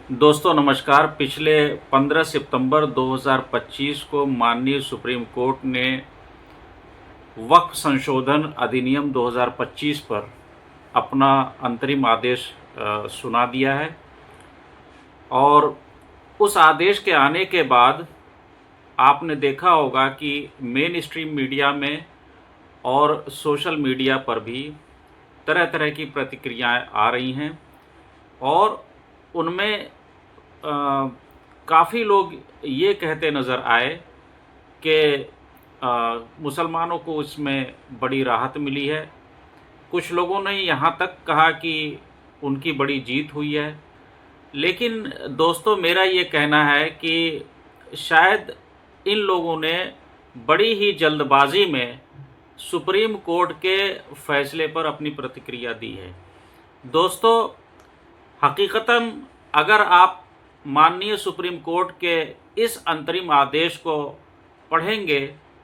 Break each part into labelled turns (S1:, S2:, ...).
S1: दोस्तों नमस्कार। पिछले 15 सितंबर 2025 को माननीय सुप्रीम कोर्ट ने वक्फ संशोधन अधिनियम 2025 पर अपना अंतरिम आदेश सुना दिया है और उस आदेश के आने के बाद आपने देखा होगा कि मेन स्ट्रीम मीडिया में और सोशल मीडिया पर भी तरह तरह की प्रतिक्रियाएं आ रही हैं और उनमें काफ़ी लोग ये कहते नज़र आए कि मुसलमानों को इसमें बड़ी राहत मिली है। कुछ लोगों ने यहाँ तक कहा कि उनकी बड़ी जीत हुई है। लेकिन दोस्तों मेरा ये कहना है कि शायद इन लोगों ने बड़ी ही जल्दबाजी में सुप्रीम कोर्ट के फैसले पर अपनी प्रतिक्रिया दी है। दोस्तों हकीकतन अगर आप माननीय सुप्रीम कोर्ट के इस अंतरिम आदेश को पढ़ेंगे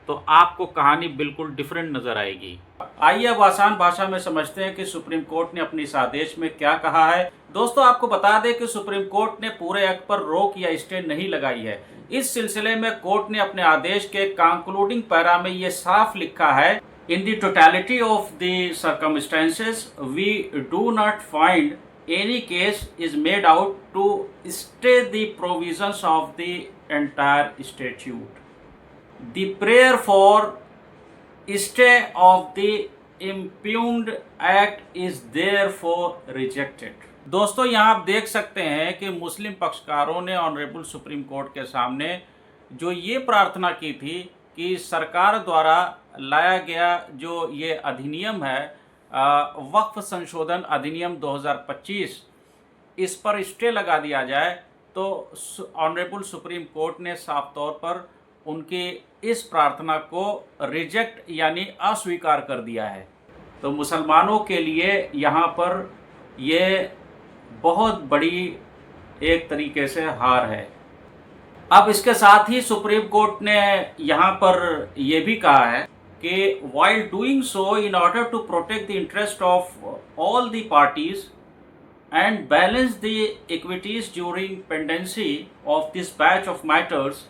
S1: तो आपको कहानी बिल्कुल डिफरेंट नज़र आएगी। आइए अब आसान भाषा में समझते हैं कि सुप्रीम कोर्ट ने अपने इस आदेश में क्या कहा है। दोस्तों आपको बता दें कि सुप्रीम कोर्ट ने पूरे एक्ट पर रोक या स्टे नहीं लगाई है। इस सिलसिले में कोर्ट ने अपने आदेश के कंक्लूडिंग पैरा में ये साफ लिखा है, in the totality of the circumstances we do not find any case is made out to stay the provisions of the entire statute. The prayer for stay of the impugned act is therefore rejected. दोस्तों यहाँ आप देख सकते हैं कि मुस्लिम पक्षकारों ने honourable supreme court के सामने जो ये प्रार्थना की थी कि सरकार द्वारा लाया गया जो ये अधिनियम है वक्फ संशोधन अधिनियम 2025 इस पर स्टे लगा दिया जाए, तो ऑनरेबल सुप्रीम कोर्ट ने साफ तौर पर उनकी इस प्रार्थना को रिजेक्ट यानी अस्वीकार कर दिया है। तो मुसलमानों के लिए यहाँ पर ये बहुत बड़ी एक तरीके से हार है। अब इसके साथ ही सुप्रीम कोर्ट ने यहाँ पर यह भी कहा है कि while doing so in order to protect the interest of all the parties and balance the equities during pendency of this batch of matters,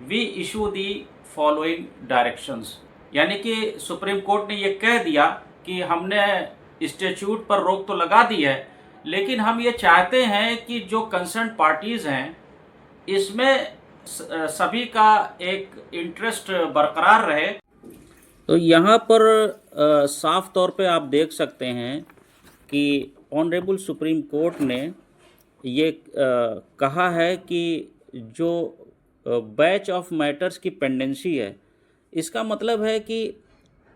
S1: we issue the following directions। यानी कि सुप्रीम कोर्ट ने ये कह दिया कि हमने statute पर रोक तो लगा दी है, लेकिन हम ये चाहते हैं कि जो कंसर्न पार्टीज़ हैं इसमें सभी का एक इंटरेस्ट बरकरार रहे। तो यहाँ पर साफ तौर पे आप देख सकते हैं कि ऑनरेबल सुप्रीम कोर्ट ने ये कहा है कि जो बैच ऑफ मैटर्स की पेंडेंसी है, इसका मतलब है कि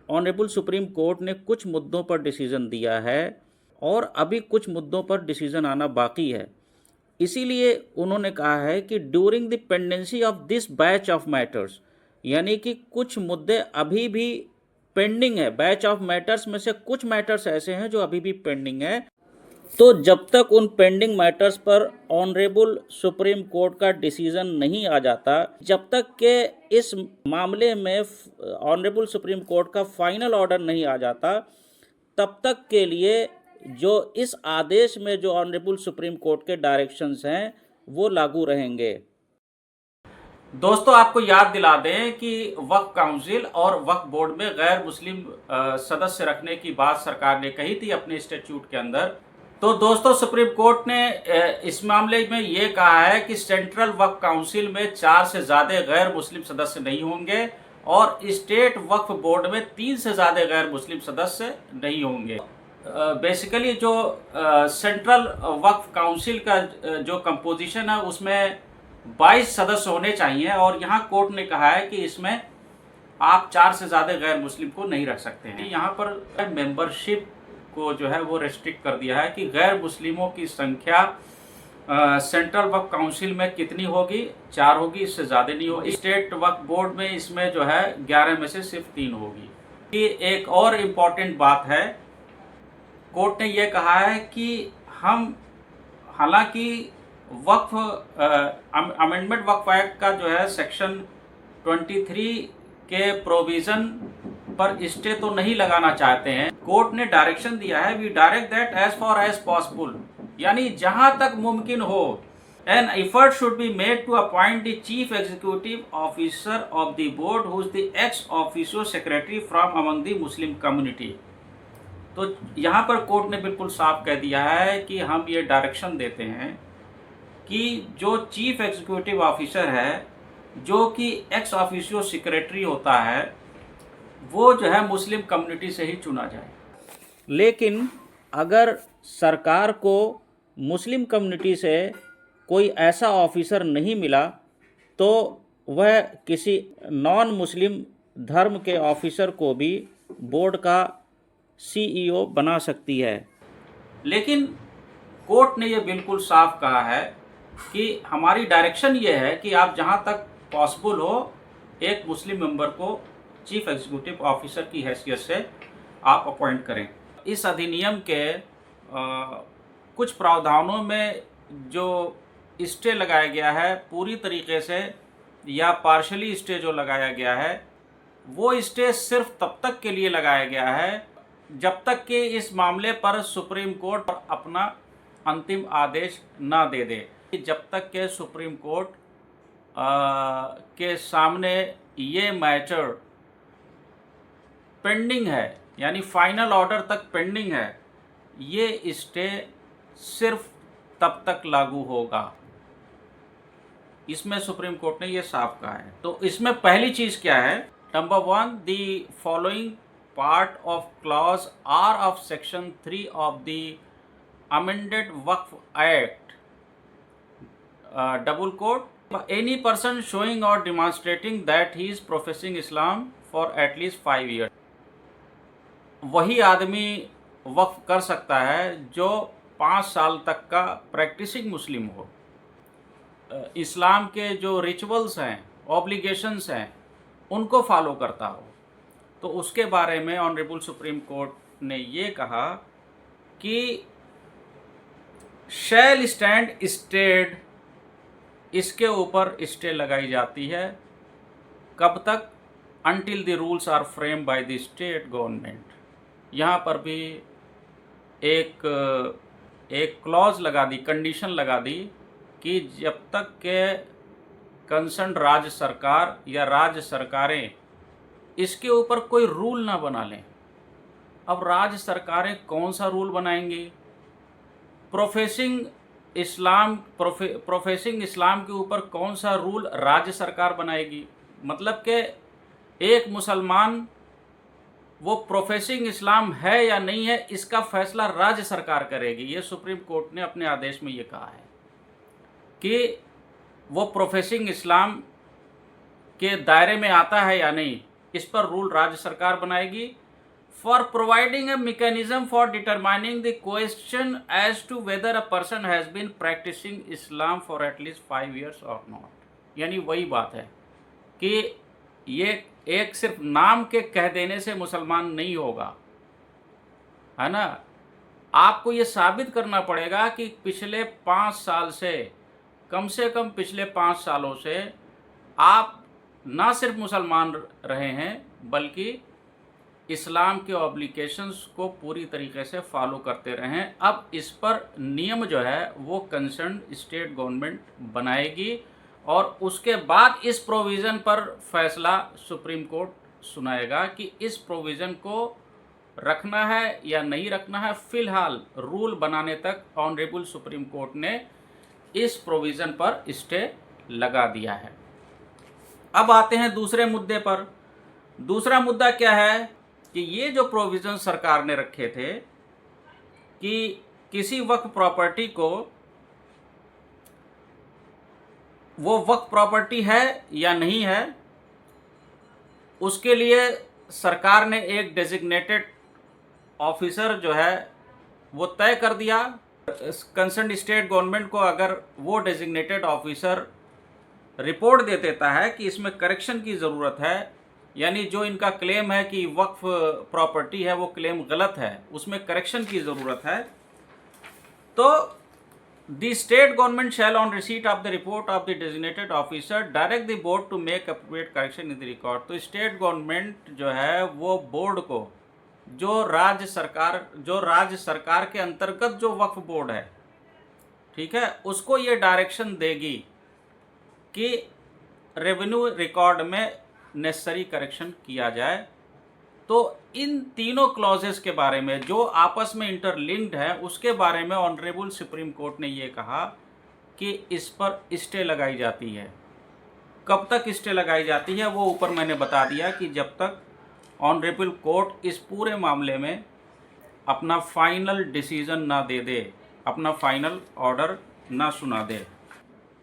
S1: ऑनरेबल सुप्रीम कोर्ट ने कुछ मुद्दों पर डिसीज़न दिया है और अभी कुछ मुद्दों पर डिसीज़न आना बाकी है। इसीलिए उन्होंने कहा है कि during the pendency of this batch of matters, यानी कि कुछ मुद्दे अभी भी पेंडिंग है। बैच ऑफ मैटर्स में से कुछ मैटर्स ऐसे हैं जो अभी भी पेंडिंग है। तो जब तक उन पेंडिंग मैटर्स पर ऑनरेबल सुप्रीम कोर्ट का डिसीजन नहीं आ जाता, जब तक के इस मामले में ऑनरेबल सुप्रीम कोर्ट का फाइनल ऑर्डर नहीं आ जाता, तब तक के लिए जो इस आदेश में जो ऑनरेबल सुप्रीम कोर्ट के डायरेक्शंस हैं वो लागू रहेंगे। दोस्तों आपको याद दिला दें कि वक्फ काउंसिल और वक्फ बोर्ड में गैर मुस्लिम सदस्य रखने की बात सरकार ने कही थी अपने स्टैट्यूट के अंदर। तो दोस्तों सुप्रीम कोर्ट ने इस मामले में ये कहा है कि सेंट्रल वक्फ काउंसिल में 4 से ज़्यादा गैर मुस्लिम सदस्य नहीं होंगे और स्टेट वक्फ बोर्ड में 3 से ज़्यादा गैर मुस्लिम सदस्य नहीं होंगे। बेसिकली जो सेंट्रल वक्फ काउंसिल का जो कंपोजिशन है उसमें 22 सदस्य होने चाहिए और यहाँ कोर्ट ने कहा है कि इसमें आप 4 से ज़्यादा गैर मुस्लिम को नहीं रख सकते हैं। यहाँ पर मेंबरशिप को जो है वो रेस्ट्रिक्ट कर दिया है कि गैर मुस्लिमों की संख्या सेंट्रल वक्फ काउंसिल में कितनी होगी, 4 होगी, इससे ज़्यादा नहीं होगी। स्टेट वक्फ बोर्ड में इसमें जो है 11 में से सिर्फ 3 होगी। कि एक और इम्पॉर्टेंट बात है, कोर्ट ने यह कहा है कि हम हालांकि वक्फ अमेंडमेंट वक्फ एक्ट का जो है सेक्शन 23 के प्रोविज़न पर स्टे तो नहीं लगाना चाहते हैं। कोर्ट ने डायरेक्शन दिया है, we direct that as far as possible, यानी जहां तक मुमकिन हो An effort should be made to appoint the chief executive officer of the board who is the ex officio secretary from among the Muslim community. तो यहाँ पर court ने बिल्कुल साफ कह दिया है कि हम ये डायरेक्शन देते हैं कि जो चीफ एग्जीक्यूटिव ऑफिसर है, जो कि एक्स ऑफिशियो सेक्रेटरी होता है, वो जो है मुस्लिम कम्युनिटी से ही चुना जाए। लेकिन अगर सरकार को मुस्लिम कम्युनिटी से कोई ऐसा ऑफिसर नहीं मिला तो वह किसी नॉन मुस्लिम धर्म के ऑफिसर को भी बोर्ड का सीईओ बना सकती है। लेकिन कोर्ट ने यह बिल्कुल साफ कहा है कि हमारी डायरेक्शन ये है कि आप जहाँ तक पॉसिबल हो एक मुस्लिम मेंबर को चीफ एग्जीक्यूटिव ऑफिसर की हैसियत से आप अपॉइंट करें। इस अधिनियम के कुछ प्रावधानों में जो स्टे लगाया गया है, पूरी तरीके से या पार्शली स्टे जो लगाया गया है, वो स्टे सिर्फ तब तक के लिए लगाया गया है जब तक कि इस मामले पर सुप्रीम कोर्ट अपना अंतिम आदेश ना दे दे। जब तक के सुप्रीम कोर्ट के सामने ये मैटर पेंडिंग है, यानी फाइनल ऑर्डर तक पेंडिंग है, ये स्टे सिर्फ तब तक लागू होगा। इसमें सुप्रीम कोर्ट ने ये साफ कहा है। तो इसमें पहली चीज़ क्या है? Number 1, the following part of clause R of section 3 of the amended Waqf act, double quote, any person showing or demonstrating that he is professing Islam for at least 5 years. वही आदमी वक्फ कर सकता है जो 5 साल तक का प्रैक्टिसिंग मुस्लिम हो, इस्लाम के जो रिचुअल्स हैं, ऑब्लिगेशंस हैं, उनको फॉलो करता हो। तो उसके बारे में ऑनरेबल सुप्रीम कोर्ट ने ये कहा कि शैल स्टैंड स्टेड, इसके ऊपर स्टे लगाई जाती है। कब तक? Until the rules are frame by the state government. यहाँ पर भी एक क्लॉज लगा दी, कंडीशन लगा दी कि जब तक के कंसर्न राज्य सरकार या राज्य सरकारें इसके ऊपर कोई रूल ना बना लें। अब राज्य सरकारें कौन सा रूल बनाएंगी? प्रोफेसिंग इस्लाम के ऊपर कौन सा रूल राज्य सरकार बनाएगी? मतलब कि एक मुसलमान वो प्रोफेसिंग इस्लाम है या नहीं है, इसका फैसला राज्य सरकार करेगी। ये सुप्रीम कोर्ट ने अपने आदेश में ये कहा है कि वो प्रोफेसिंग इस्लाम के दायरे में आता है या नहीं, इस पर रूल राज्य सरकार बनाएगी। For providing a mechanism for determining the question as to whether a person has been practicing Islam for at least 5 years और नॉट। यानी वही बात है कि ये एक सिर्फ नाम के कह देने से मुसलमान नहीं होगा, है ना। आपको ये साबित करना पड़ेगा कि पिछले 5 साल से कम पिछले 5 सालों से आप ना सिर्फ मुसलमान रहे हैं बल्कि इस्लाम के ऑब्लिगेशंस को पूरी तरीके से फॉलो करते रहे हैं। अब इस पर नियम जो है वो कंसर्न स्टेट गवर्नमेंट बनाएगी और उसके बाद इस प्रोविज़न पर फैसला सुप्रीम कोर्ट सुनाएगा कि इस प्रोविज़न को रखना है या नहीं रखना है। फ़िलहाल रूल बनाने तक ऑनरेबल सुप्रीम कोर्ट ने इस प्रोविज़न पर स्टे लगा दिया है। अब आते हैं दूसरे मुद्दे पर। दूसरा मुद्दा क्या है कि ये जो प्रोविज़न सरकार ने रखे थे कि किसी वक्फ प्रॉपर्टी को वो वक्फ प्रॉपर्टी है या नहीं है, उसके लिए सरकार ने एक डेजिग्नेटेड ऑफिसर जो है वो तय कर दिया। कंसर्न स्टेट गवर्नमेंट को अगर वो डेजिग्नेटेड ऑफिसर रिपोर्ट दे देता है कि इसमें करेक्शन की ज़रूरत है, यानी जो इनका क्लेम है कि वक्फ प्रॉपर्टी है वो क्लेम गलत है, उसमें करेक्शन की ज़रूरत है, तो the state government shall on receipt of the report of the designated officer direct the board to make appropriate correction in the record. तो स्टेट गवर्नमेंट जो है वो बोर्ड को, जो राज्य सरकार के अंतर्गत जो वक्फ बोर्ड है, ठीक है, उसको ये डायरेक्शन देगी कि रेवेन्यू रिकॉर्ड में नेसेसरी करेक्शन किया जाए। तो इन तीनों क्लॉजेस के बारे में जो आपस में इंटरलिंक्ड है उसके बारे में ऑनरेबल सुप्रीम कोर्ट ने ये कहा कि इस पर स्टे लगाई जाती है। कब तक स्टे लगाई जाती है वो ऊपर मैंने बता दिया कि जब तक ऑनरेबल कोर्ट इस पूरे मामले में अपना फाइनल डिसीजन ना दे दे, अपना फाइनल ऑर्डर ना सुना दे।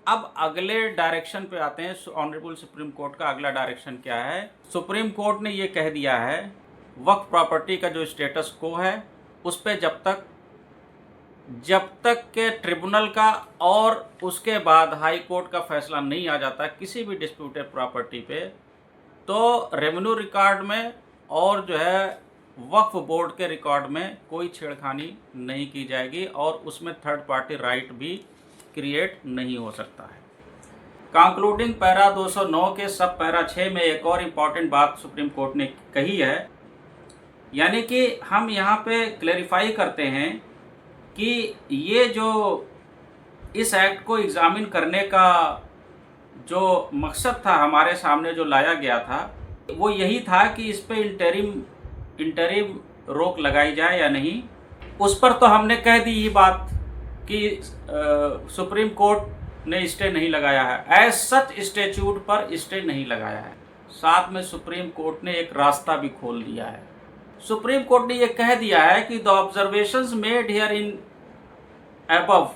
S1: अब अगले डायरेक्शन पे आते हैं। ऑनरेबल सुप्रीम कोर्ट का अगला डायरेक्शन क्या है? सुप्रीम कोर्ट ने ये कह दिया है वक्फ प्रॉपर्टी का जो स्टेटस को है उस पे जब तक के ट्रिब्यूनल का और उसके बाद हाई कोर्ट का फैसला नहीं आ जाता किसी भी डिस्प्यूटेड प्रॉपर्टी पे, तो रेवेन्यू रिकॉर्ड में और जो है वक्फ बोर्ड के रिकॉर्ड में कोई छेड़खानी नहीं की जाएगी और उसमें थर्ड पार्टी राइट भी क्रिएट नहीं हो सकता है। कंक्लूडिंग पैरा 209 के सब पैरा 6 में एक और इम्पॉर्टेंट बात सुप्रीम कोर्ट ने कही है, यानी कि हम यहाँ पे क्लैरिफाई करते हैं कि ये जो इस एक्ट को एग्जामिन करने का जो मकसद था हमारे सामने जो लाया गया था वो यही था कि इस पे इंटरिम रोक लगाई जाए या नहीं। उस पर तो हमने कह दी ये बात कि सुप्रीम कोर्ट ने स्टे नहीं लगाया है, एज सच स्टैट्यूट पर स्टे नहीं लगाया है। साथ में सुप्रीम कोर्ट ने एक रास्ता भी खोल दिया है। सुप्रीम कोर्ट ने यह कह दिया है कि the observations made here in above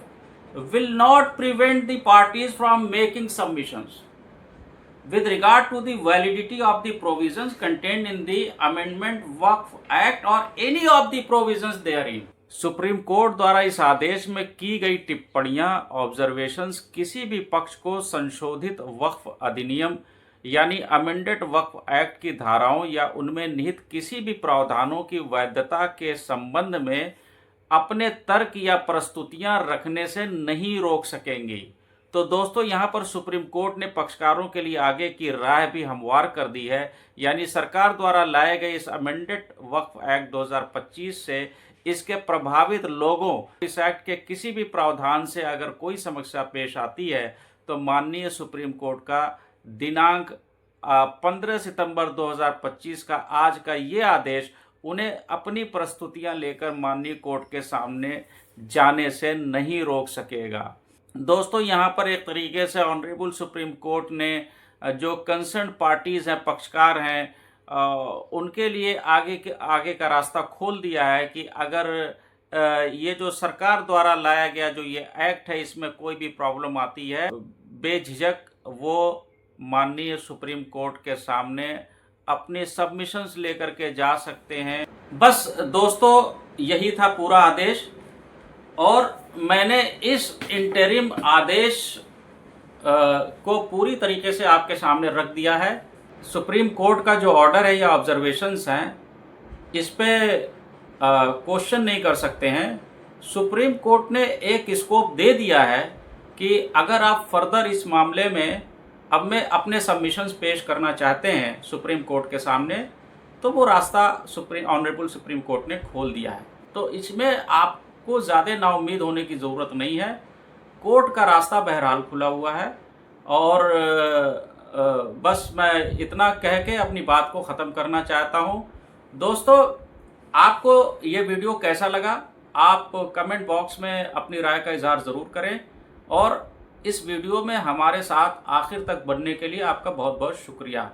S1: will not prevent the parties from making submissions with regard to the validity of the provisions contained in the amendment Waqf Act or any of the provisions therein। Supreme court द्वारा इस आदेश में की गई टिप्पणियां observations किसी भी पक्ष को संशोधित वक्फ अधिनियम यानी अमेंडेड वक्फ एक्ट की धाराओं या उनमें निहित किसी भी प्रावधानों की वैधता के संबंध में अपने तर्क या प्रस्तुतियां रखने से नहीं रोक सकेंगी। तो दोस्तों यहाँ पर सुप्रीम कोर्ट ने पक्षकारों के लिए आगे की राह भी हमवार कर दी है, यानी सरकार द्वारा लाए गए इस अमेंडेड वक्फ एक्ट 2025 से इसके प्रभावित लोगों इस एक्ट के किसी भी प्रावधान से अगर कोई समस्या पेश आती है तो माननीय सुप्रीम कोर्ट का दिनांक 15 सितंबर 2025 का आज का ये आदेश उन्हें अपनी प्रस्तुतियां लेकर माननीय कोर्ट के सामने जाने से नहीं रोक सकेगा। दोस्तों यहाँ पर एक तरीके से ऑनरेबल सुप्रीम कोर्ट ने जो कंसर्न पार्टीज हैं, पक्षकार हैं, उनके लिए आगे का रास्ता खोल दिया है कि अगर ये जो सरकार द्वारा लाया गया जो ये एक्ट है इसमें कोई भी प्रॉब्लम आती है बेझिझक वो माननीय सुप्रीम कोर्ट के सामने अपने सबमिशंस लेकर के जा सकते हैं। बस दोस्तों यही था पूरा आदेश और मैंने इस इंटरिम आदेश को पूरी तरीके से आपके सामने रख दिया है। सुप्रीम कोर्ट का जो ऑर्डर है या ऑब्जर्वेशंस हैं इस पे क्वेश्चन नहीं कर सकते हैं। सुप्रीम कोर्ट ने एक स्कोप दे दिया है कि अगर आप फर्दर इस मामले में अब मैं अपने सबमिशंस पेश करना चाहते हैं सुप्रीम कोर्ट के सामने तो वो रास्ता ऑनरेबल सुप्रीम कोर्ट ने खोल दिया है। तो इसमें आपको ज़्यादा नाउम्मीद होने की ज़रूरत नहीं है, कोर्ट का रास्ता बहरहाल खुला हुआ है। और बस मैं इतना कह के अपनी बात को ख़त्म करना चाहता हूँ। दोस्तों आपको ये वीडियो कैसा लगा आप कमेंट बॉक्स में अपनी राय का इजहार ज़रूर करें और इस वीडियो में हमारे साथ आखिर तक बनने के लिए आपका बहुत बहुत शुक्रिया।